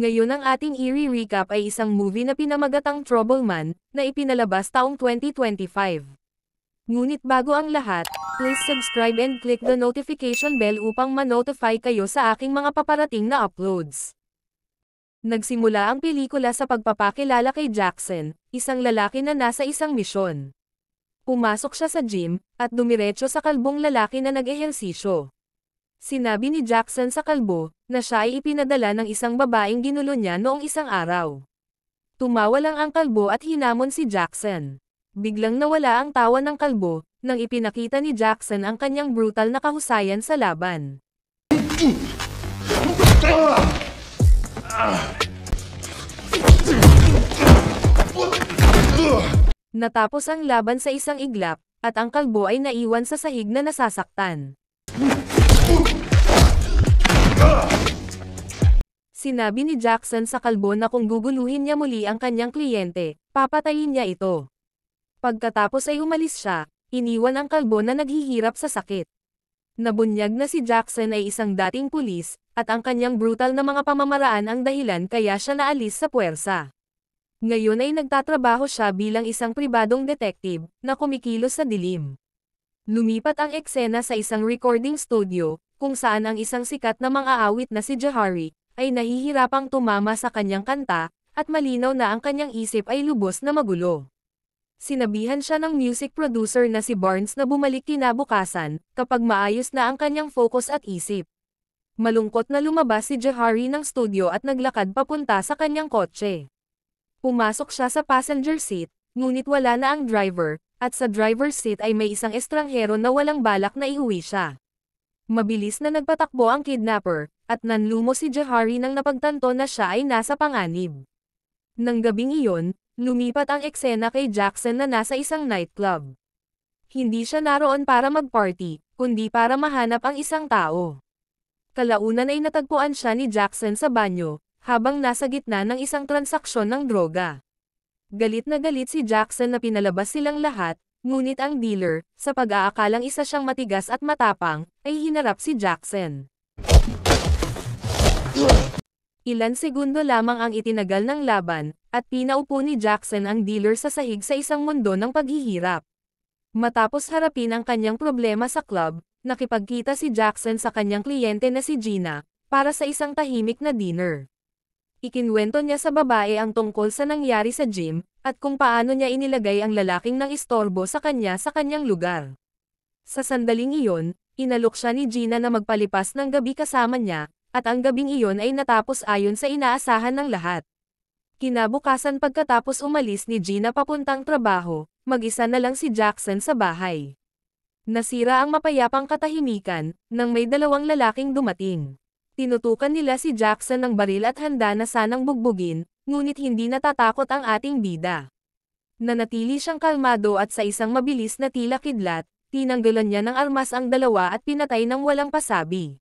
Ngayon ang ating i-recap ay isang movie na pinamagatang Trouble Man, na ipinalabas taong 2025. Ngunit bago ang lahat, please subscribe and click the notification bell upang ma-notify kayo sa aking mga paparating na uploads. Nagsimula ang pelikula sa pagpapakilala kay Jackson, isang lalaki na nasa isang misyon. Pumasok siya sa gym, at dumiretso sa kalbong lalaki na nag-ehersisyo. Sinabi ni Jackson sa kalbo, na siya ay ipinadala ng isang babaeng ginulo niya noong isang araw. Tumawa lang ang kalbo at hinamon si Jackson. Biglang nawala ang tawa ng kalbo, nang ipinakita ni Jackson ang kanyang brutal na kahusayan sa laban. Natapos ang laban sa isang iglap, at ang kalbo ay naiwan sa sahig na nasasaktan. Sinabi ni Jackson sa kalbo na kung guguluhin niya muli ang kanyang kliyente, papatayin niya ito. Pagkatapos ay umalis siya, iniwan ang kalbo na naghihirap sa sakit. Nabunyag na si Jackson ay isang dating pulis, at ang kanyang brutal na mga pamamaraan ang dahilan kaya siya naalis sa puwersa. Ngayon ay nagtatrabaho siya bilang isang pribadong detective, na kumikilos sa dilim. Lumipat ang eksena sa isang recording studio, kung saan ang isang sikat na mang-aawit na si Jahari, ay nahihirapang tumama sa kanyang kanta, at malinaw na ang kanyang isip ay lubos na magulo. Sinabihan siya ng music producer na si Barnes na bumalik kinabukasan, kapag maayos na ang kanyang focus at isip. Malungkot na lumabas si Jahari ng studio at naglakad papunta sa kanyang kotse. Pumasok siya sa passenger seat, ngunit wala na ang driver, at sa driver's seat ay may isang estranghero na walang balak na iuwi siya. Mabilis na nagpatakbo ang kidnapper, at nanlumo si Jahari nang napagtanto na siya ay nasa panganib. Nang gabing iyon, lumipat ang eksena kay Jackson na nasa isang nightclub. Hindi siya naroon para mag-party, kundi para mahanap ang isang tao. Kalaunan ay natagpuan siya ni Jackson sa banyo, habang nasa gitna ng isang transaksyon ng droga. Galit na galit si Jackson na pinalabas silang lahat, ngunit ang dealer, sa pag-aakalang isa siyang matigas at matapang, ay hinarap si Jackson. Ilan segundo lamang ang itinagal ng laban, at pinaupo ni Jackson ang dealer sa sahig sa isang mundo ng paghihirap. Matapos harapin ang kanyang problema sa club, nakipagkita si Jackson sa kanyang kliyente na si Gina, para sa isang tahimik na dinner. Ikinwento niya sa babae ang tungkol sa nangyari sa gym, at kung paano niya inilagay ang lalaking nang istorbo sa kanyang lugar. Sa sandaling iyon, inalok siya ni Gina na magpalipas ng gabi kasama niya, at ang gabing iyon ay natapos ayon sa inaasahan ng lahat. Kinabukasan pagkatapos umalis ni Gina papuntang trabaho, mag-isa na lang si Jackson sa bahay. Nasira ang mapayapang katahimikan, nang may dalawang lalaking dumating. Tinutukan nila si Jackson ng baril at handa na sanang bugbugin, ngunit hindi natatakot ang ating bida. Nanatili siyang kalmado at sa isang mabilis na tila kidlat, tinanggalan niya ng armas ang dalawa at pinatay ng walang pasabi.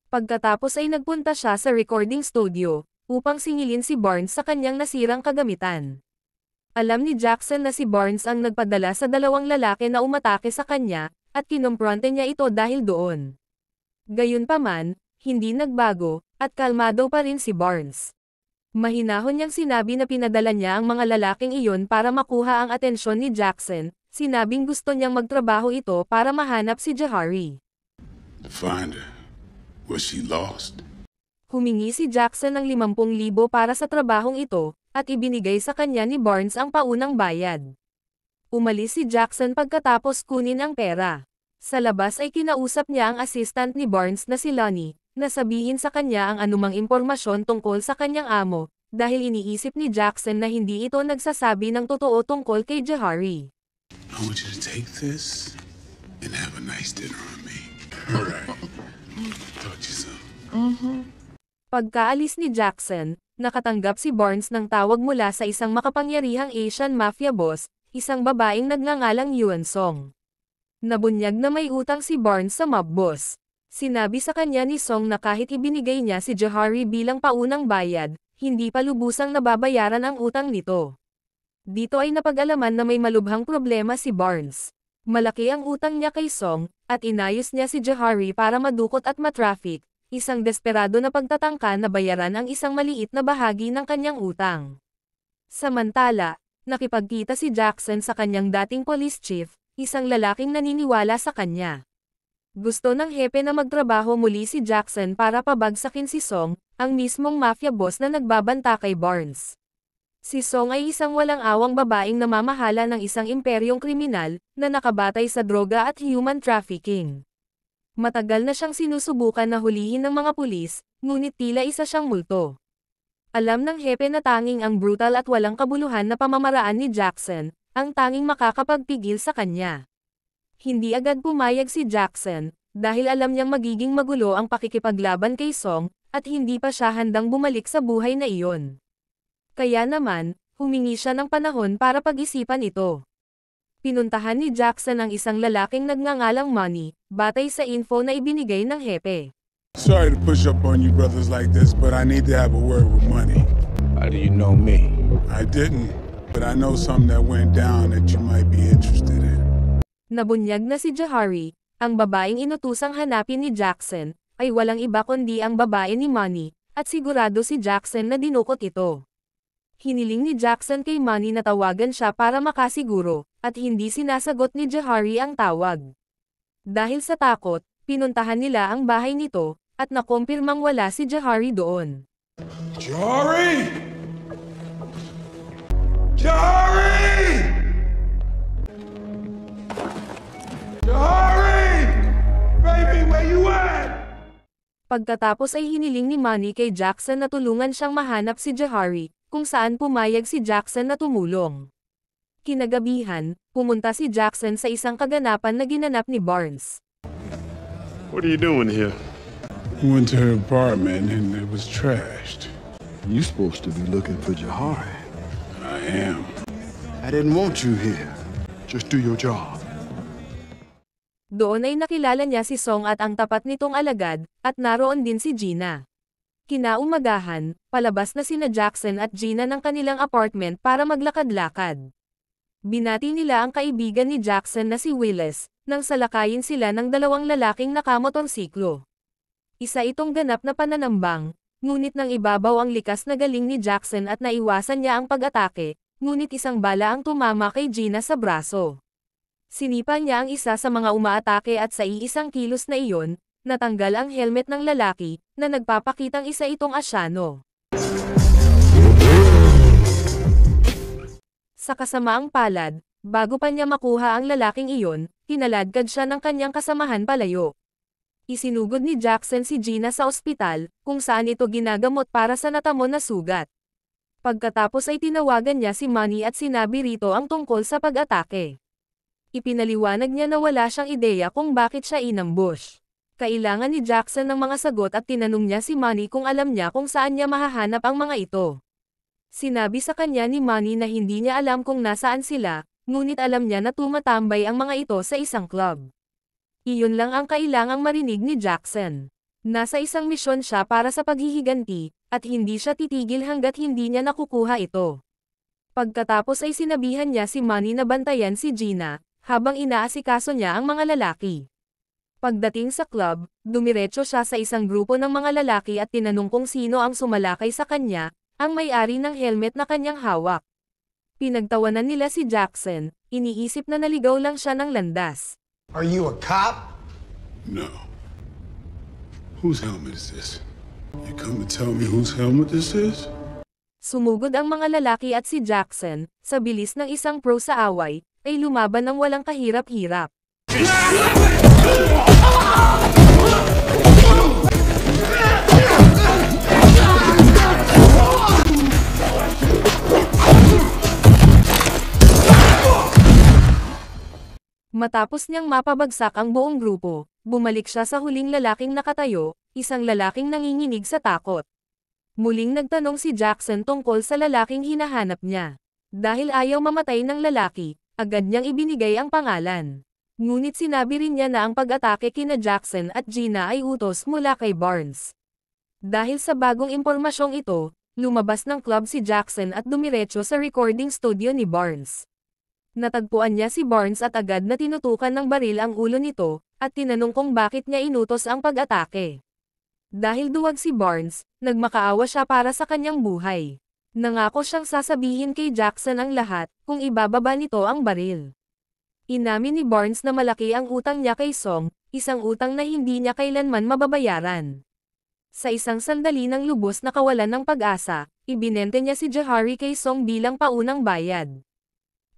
Pagkatapos ay nagpunta siya sa recording studio, upang singilin si Barnes sa kanyang nasirang kagamitan. Alam ni Jackson na si Barnes ang nagpadala sa dalawang lalaki na umatake sa kanya, at kinumpronte niya ito dahil doon. Gayunpaman, hindi nagbago, at kalmado pa rin si Barnes. Mahinahon niyang sinabi na pinadala niya ang mga lalaking iyon para makuha ang atensyon ni Jackson, sinabing gusto niyang magtrabaho ito para mahanap si Jahari. Find her. Was she lost? Humingi si Jackson ng 50,000 para sa trabahong ito, at ibinigay sa kanya ni Barnes ang paunang bayad. Umalis si Jackson pagkatapos kunin ang pera. Sa labas ay kinausap niya ang assistant ni Barnes na si Lonnie, na sabihin sa kanya ang anumang impormasyon tungkol sa kanyang amo, dahil iniisip ni Jackson na hindi ito nagsasabi ng totoo tungkol kay Jahari. I want you to take this and have a nice dinner on me. All right. Talk to you soon. Pagkaalis ni Jackson, nakatanggap si Barnes ng tawag mula sa isang makapangyarihang Asian mafia boss, isang babaeng nagngangalang Yuan Song. Nabunyag na may utang si Barnes sa mob boss. Sinabi sa kanya ni Song na kahit ibinigay niya si Johari bilang paunang bayad, hindi pa lubusang nababayaran ang utang nito. Dito ay napag-alaman na may malubhang problema si Barnes. Malaki ang utang niya kay Song, at inayos niya si Johari para madukot at matraffic, isang desperado na pagtatangka na bayaran ang isang maliit na bahagi ng kanyang utang. Samantala, nakipagkita si Jackson sa kanyang dating police chief, isang lalaking naniniwala sa kanya. Gusto ng hepe na magtrabaho muli si Jackson para pabagsakin si Song, ang mismong mafia boss na nagbabanta kay Barnes. Si Song ay isang walang awang babaeng namamahala ng isang imperyong kriminal, na nakabatay sa droga at human trafficking. Matagal na siyang sinusubukan na hulihin ng mga pulis, ngunit tila isa siyang multo. Alam ng hepe na tanging ang brutal at walang kabuluhan na pamamaraan ni Jackson, ang tanging makakapagpigil sa kanya. Hindi agad pumayag si Jackson, dahil alam niyang magiging magulo ang pakikipaglaban kay Song, at hindi pa siya handang bumalik sa buhay na iyon. Kaya naman, humingi siya ng panahon para pag-isipan ito. Pinuntahan ni Jackson ang isang lalaking nagngangalang Money, batay sa info na ibinigay ng hepe. Sorry to push up on you brothers like this, but I need to have a word with Money. How do you know me? I didn't, but I know something that went down that you might be interested in. Nabunyag na si Johari, ang babaeng inutusang hanapin ni Jackson, ay walang iba kundi ang babae ni Money, at sigurado si Jackson na dinukot ito. Hiniling ni Jackson kay Money na tawagan siya para makasiguro, at hindi sinasagot ni Johari ang tawag. Dahil sa takot, pinuntahan nila ang bahay nito, at nakumpirmang wala si Johari doon. Johari! Johari! Johari! Baby, where you at? Pagkatapos ay hiniling ni Money kay Jackson na tulungan siyang mahanap si Johari, kung saan pumayag si Jackson na tumulong. Kinagabihan, pumunta si Jackson sa isang kaganapan na ginanap ni Barnes. What are you doing here? We went to her apartment and it was trashed. You supposed to be looking for Johari. I am. I didn't want you here. Just do your job. Doon ay nakilala niya si Song at ang tapat nitong alagad, at naroon din si Gina. Kinaumagahan, palabas na sina Jackson at Gina ng kanilang apartment para maglakad-lakad. Binati nila ang kaibigan ni Jackson na si Willis, nang salakayin sila ng dalawang lalaking nakamotorsiklo. Isa itong ganap na pananambang, ngunit nang ibabaw ang likas na galing ni Jackson at naiwasan niya ang pag-atake, ngunit isang bala ang tumama kay Gina sa braso. Sinipa niya ang isa sa mga umaatake at sa iisang kilos na iyon, natanggal ang helmet ng lalaki, na nagpapakitang isa itong Asyano. Sa kasamaang palad, bago pa niya makuha ang lalaking iyon, tinaladkad siya ng kanyang kasamahan palayo. Isinugod ni Jackson si Gina sa ospital, kung saan ito ginagamot para sa natamo na sugat. Pagkatapos ay tinawagan niya si Money at sinabi rito ang tungkol sa pag-atake. Ipinaliwanag niya na wala siyang ideya kung bakit siya inambush. Kailangan ni Jackson ng mga sagot at tinanong niya si Money kung alam niya kung saan niya mahahanap ang mga ito. Sinabi sa kanya ni Money na hindi niya alam kung nasaan sila, ngunit alam niya na tumatambay ang mga ito sa isang club. Iyon lang ang kailangang marinig ni Jackson. Nasa isang misyon siya para sa paghihiganti, at hindi siya titigil hanggat hindi niya nakukuha ito. Pagkatapos ay sinabihan niya si Money na bantayan si Gina, habang inaasikaso niya ang mga lalaki. Pagdating sa club, dumiretso siya sa isang grupo ng mga lalaki at tinanong kung sino ang sumalakay sa kanya, ang may-ari ng helmet na kanyang hawak. Pinagtawanan nila si Jackson, iniisip na naligaw lang siya ng landas. Are you a cop? No. Whose helmet is this? You come to tell me whose helmet this is? Sumugod ang mga lalaki at si Jackson, sa bilis ng isang pro sa away, ay lumaban ng walang kahirap-hirap. Matapos niyang mapabagsak ang buong grupo, bumalik siya sa huling lalaking nakatayo, isang lalaking nanginginig sa takot. Muling nagtanong si Jackson tungkol sa lalaking hinahanap niya. Dahil ayaw mamatay ng lalaki, agad niyang ibinigay ang pangalan. Ngunit sinabi rin niya na ang pag-atake kina Jackson at Gina ay utos mula kay Barnes. Dahil sa bagong impormasyong ito, lumabas ng club si Jackson at dumiretso sa recording studio ni Barnes. Natagpuan niya si Barnes at agad na tinutukan ng baril ang ulo nito, at tinanong kung bakit niya inutos ang pag-atake. Dahil duwag si Barnes, nagmakaawa siya para sa kanyang buhay. Nangako siyang sasabihin kay Jackson ang lahat, kung ibababa nito ang baril. Inamin ni Barnes na malaki ang utang niya kay Song, isang utang na hindi niya kailanman mababayaran. Sa isang sandali ng lubos na kawalan ng pag-asa, ibinente niya si Jahari kay Song bilang paunang bayad.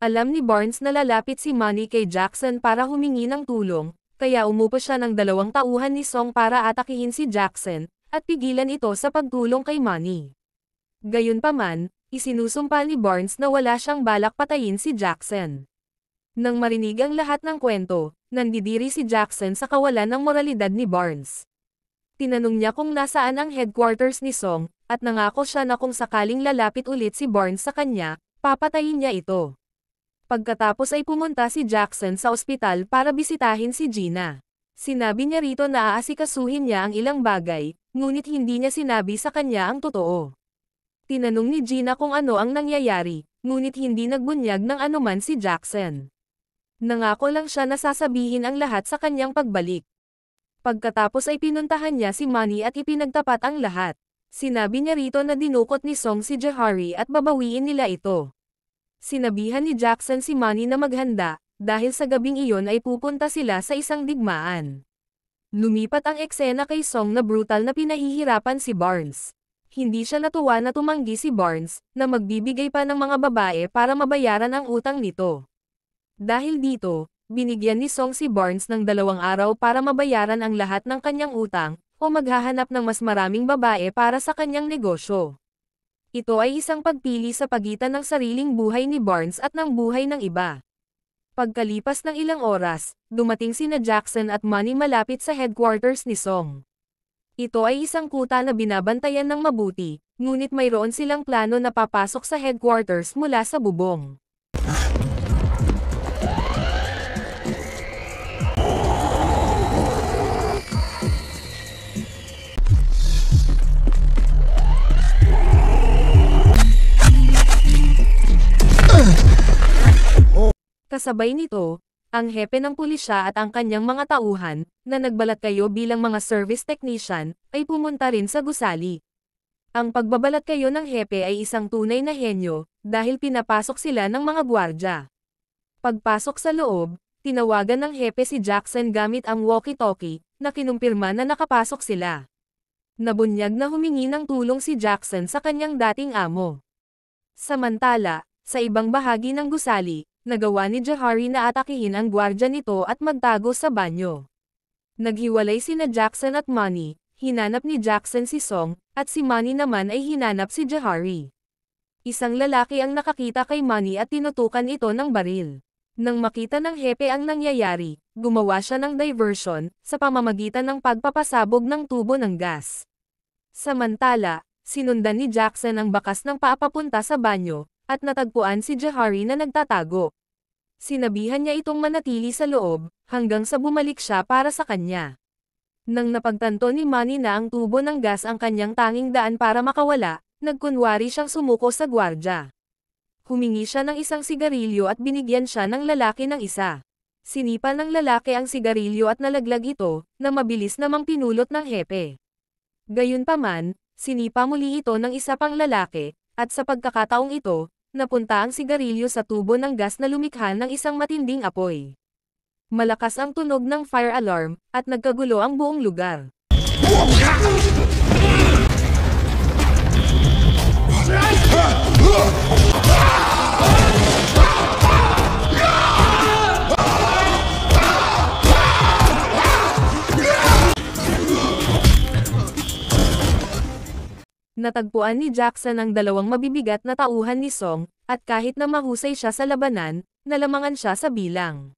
Alam ni Barnes na lalapit si Manny kay Jackson para humingi ng tulong, kaya umupo siya ng 2 tauhan ni Song para atakihin si Jackson, at pigilan ito sa pagtulong kay Manny. Gayunpaman, isinusumpa ni Barnes na wala siyang balak patayin si Jackson. Nang marinig ang lahat ng kwento, nandidiri si Jackson sa kawalan ng moralidad ni Barnes. Tinanong niya kung nasaan ang headquarters ni Song, at nangako siya na kung sakaling lalapit ulit si Barnes sa kanya, papatayin niya ito. Pagkatapos ay pumunta si Jackson sa ospital para bisitahin si Gina. Sinabi niya rito na aasikasuhin niya ang ilang bagay, ngunit hindi niya sinabi sa kanya ang totoo. Tinanong ni Gina kung ano ang nangyayari, ngunit hindi nagbunyag ng anuman si Jackson. Nangako lang siya na sasabihin ang lahat sa kanyang pagbalik. Pagkatapos ay pinuntahan niya si Manny at ipinagtapat ang lahat. Sinabi niya rito na dinukot ni Song si Jahari at babawiin nila ito. Sinabihan ni Jackson si Manny na maghanda, dahil sa gabing iyon ay pupunta sila sa isang digmaan. Lumipat ang eksena kay Song na brutal na pinahihirapan si Barnes. Hindi siya natuwa na tumanggi si Barnes, na magbibigay pa ng mga babae para mabayaran ang utang nito. Dahil dito, binigyan ni Song si Barnes ng 2 araw para mabayaran ang lahat ng kanyang utang, o maghahanap ng mas maraming babae para sa kanyang negosyo. Ito ay isang pagpili sa pagitan ng sariling buhay ni Barnes at ng buhay ng iba. Pagkalipas ng ilang oras, dumating sina Jackson at Manny malapit sa headquarters ni Song. Ito ay isang kuta na binabantayan ng mabuti, ngunit mayroon silang plano na papasok sa headquarters mula sa bubong. Kasabay nito, ang hepe ng pulisya at ang kanyang mga tauhan, na nagbalat kayo bilang mga service technician, ay pumunta rin sa gusali. Ang pagbabalat kayo ng hepe ay isang tunay na henyo, dahil pinapasok sila ng mga gwardya. Pagpasok sa loob, tinawagan ng hepe si Jackson gamit ang walkie-talkie, na kinumpirma na nakapasok sila. Nabunyag na humingi ng tulong si Jackson sa kanyang dating amo. Samantala, sa ibang bahagi ng gusali, nagawa ni Jahari na atakihin ang gwardya nito at magtago sa banyo. Naghiwalay sina Jackson at Manny, hinanap ni Jackson si Song, at si Manny naman ay hinanap si Jahari. Isang lalaki ang nakakita kay Manny at tinutukan ito ng baril. Nang makita ng hepe ang nangyayari, gumawa siya ng diversion, sa pamamagitan ng pagpapasabog ng tubo ng gas. Samantala, sinundan ni Jackson ang bakas ng paa papunta sa banyo, at natagpuan si Jahari na nagtatago. Sinabihan niya itong manatili sa loob, hanggang sa bumalik siya para sa kanya. Nang napagtanto ni Manny na ang tubo ng gas ang kanyang tanging daan para makawala, nagkunwari siyang sumuko sa gwardya. Humingi siya ng isang sigarilyo at binigyan siya ng lalaki ng isa. Sinipa ng lalaki ang sigarilyo at nalaglag ito, na mabilis namang pinulot ng hepe. Gayunpaman, sinipa muli ito ng isa pang lalaki, at sa pagkakataong ito, napunta ang sigarilyo sa tubo ng gas na lumikha ng isang matinding apoy. Malakas ang tunog ng fire alarm, at nagkagulo ang buong lugar. Natagpuan ni Jackson ang 2 mabibigat na tauhan ni Song, at kahit na mahusay siya sa labanan, nalamangan siya sa bilang.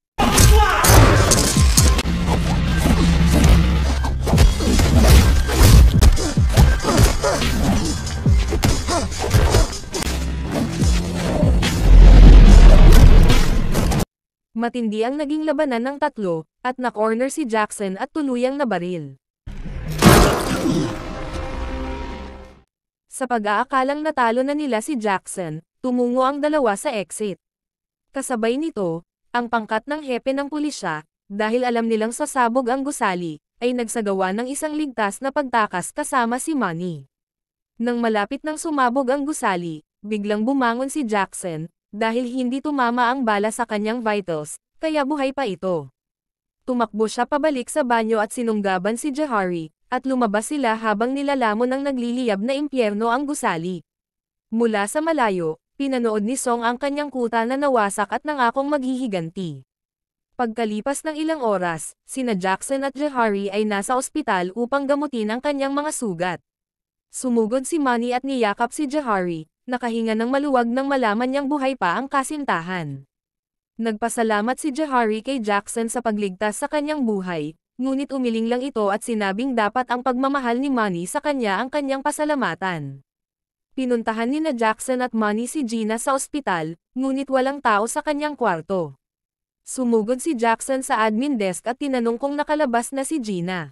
Matindi ang naging labanan ng tatlo, at na-corner si Jackson at tuluyang nabaril. Sa pag-aakalang natalo na nila si Jackson, tumungo ang dalawa sa exit. Kasabay nito, ang pangkat ng hepe ng pulisya, dahil alam nilang sasabog ang gusali, ay nagsagawa ng isang ligtas na pagtakas kasama si Manny. Nang malapit nang sumabog ang gusali, biglang bumangon si Jackson, dahil hindi tumama ang bala sa kanyang vitals, kaya buhay pa ito. Tumakbo siya pabalik sa banyo at sinunggaban si Jahari, at lumabas sila habang nilalamon ng nagliliyab na impyerno ang gusali. Mula sa malayo, pinanood ni Song ang kanyang kuta na nawasak at nangakong maghihiganti. Pagkalipas ng ilang oras, sina Jackson at Jahari ay nasa ospital upang gamutin ang kanyang mga sugat. Sumugod si Manny at niyakap si Jahari, nakahinga ng maluwag nang malaman niyang buhay pa ang kasintahan. Nagpasalamat si Jahari kay Jackson sa pagligtas sa kanyang buhay, ngunit umiling lang ito at sinabing dapat ang pagmamahal ni Manny sa kanya ang kanyang pasalamatan. Pinuntahan ni na Jackson at Manny si Gina sa ospital, ngunit walang tao sa kanyang kwarto. Sumugod si Jackson sa admin desk at tinanong kung nakalabas na si Gina.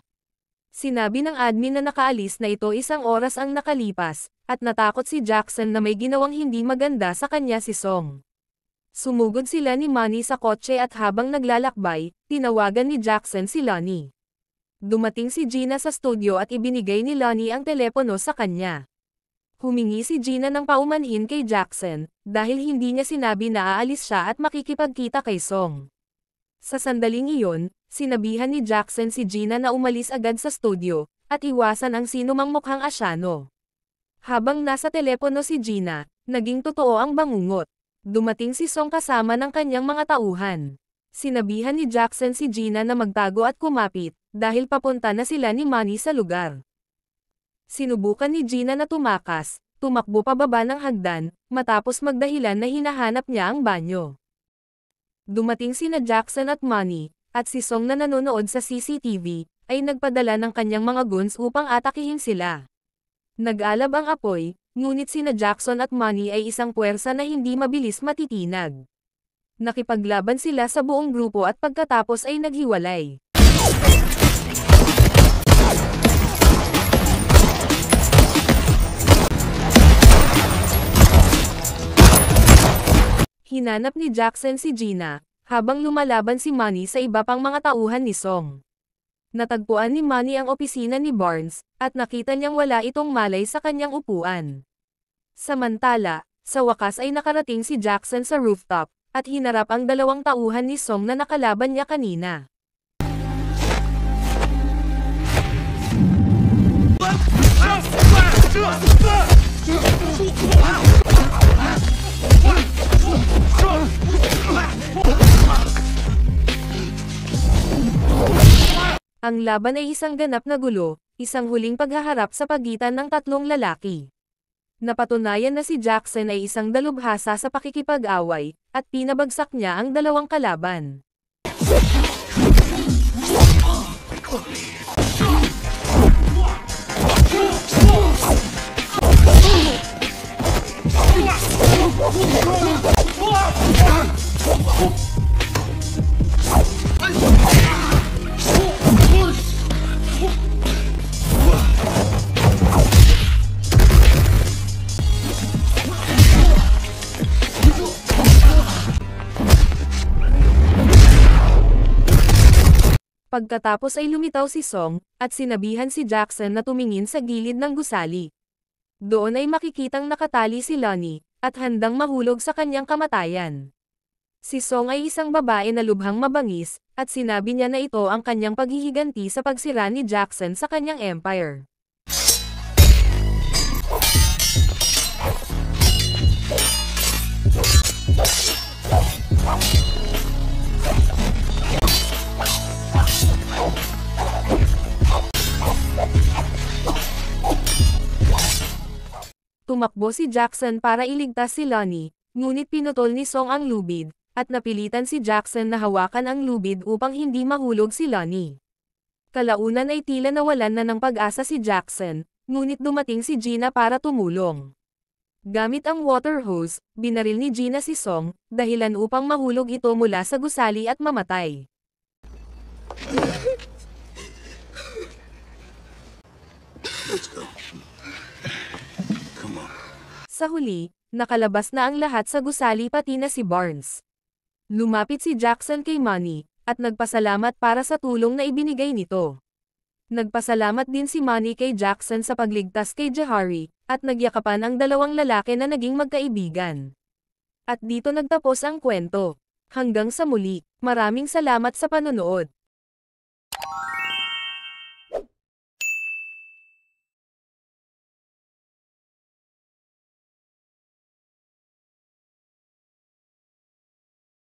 Sinabi ng admin na nakaalis na ito 1 oras ang nakalipas, at natakot si Jackson na may ginawang hindi maganda sa kanya si Song. Sumugod sila ni Manny sa kotse at habang naglalakbay, tinawagan ni Jackson si Lonnie. Dumating si Gina sa studio at ibinigay ni Lonnie ang telepono sa kanya. Humingi si Gina ng paumanhin kay Jackson, dahil hindi niya sinabi na aalis siya at makikipagkita kay Song. Sa sandaling iyon, sinabihan ni Jackson si Gina na umalis agad sa studio, at iwasan ang sinumang mukhang asyano. Habang nasa telepono si Gina, naging totoo ang bangungot. Dumating si Song kasama ng kanyang mga tauhan. Sinabihan ni Jackson si Gina na magtago at kumapit, dahil papunta na sila ni Manny sa lugar. Sinubukan ni Gina na tumakas, tumakbo pababa ng hagdan, matapos magdahilan na hinahanap niya ang banyo. Dumating sina Jackson at Manny, at si Song na nanonood sa CCTV, ay nagpadala ng kanyang mga goons upang atakihin sila. Nag-alab ang apoy, ngunit sina Jackson at Manny ay isang puwersa na hindi mabilis matitinag. Nakipaglaban sila sa buong grupo at pagkatapos ay naghiwalay. Hinanap ni Jackson si Gina, habang lumalaban si Manny sa iba pang mga tauhan ni Song. Natagpuan ni Manny ang opisina ni Barnes, at nakita niyang wala itong malay sa kanyang upuan. Samantala, sa wakas ay nakarating si Jackson sa rooftop, at hinarap ang 2 tauhan ni Song na nakalaban niya kanina. Ang laban ay isang ganap na gulo, isang huling paghaharap sa pagitan ng 3 lalaki. Napatunayan na si Jackson ay isang dalubhasa sa pakikipag-away, at pinabagsak niya ang 2 kalaban. Pagkatapos ay lumitaw si Song, at sinabihan si Jackson na tumingin sa gilid ng gusali. Doon ay makikitang nakatali si Lonnie, at handang mahulog sa kanyang kamatayan. Si Song ay isang babae na lubhang mabangis, at sinabi niya na ito ang kanyang paghihiganti sa pagsira ni Jackson sa kanyang empire. Tumakbo si Jackson para iligtas si Lonnie, ngunit pinutol ni Song ang lubid, at napilitan si Jackson na hawakan ang lubid upang hindi mahulog si Lonnie. Kalaunan ay tila nawalan na ng pag-asa si Jackson, ngunit dumating si Gina para tumulong. Gamit ang water hose, binaril ni Gina si Song, dahilan upang mahulog ito mula sa gusali at mamatay. Let's go. Come on. Sa huli, nakalabas na ang lahat sa gusali pati na si Barnes. Lumapit si Jackson kay Manny, at nagpasalamat para sa tulong na ibinigay nito. Nagpasalamat din si Manny kay Jackson sa pagligtas kay Jahari, at nagyakapan ang dalawang lalaki na naging magkaibigan. At dito nagtapos ang kwento. Hanggang sa muli, maraming salamat sa panonood.